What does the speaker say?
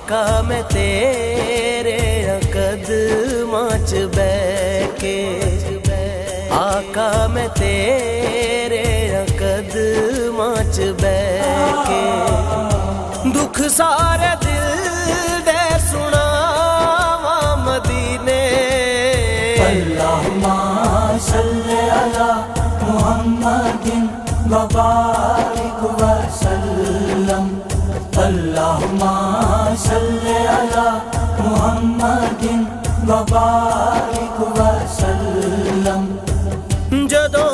आका मैं तेरे कदमां च बैके, आका मैं तेरे कदमां च बैके, दुख सारे दिल दे सुनावा मदीने। अल्लाहुम्मा सल्ली अला मुहम्मदिन व बारिक व सल्लम। अल्लाहुम्मा सल्ली अला मुहम्मदिन व बारिक व सल्लम। जदों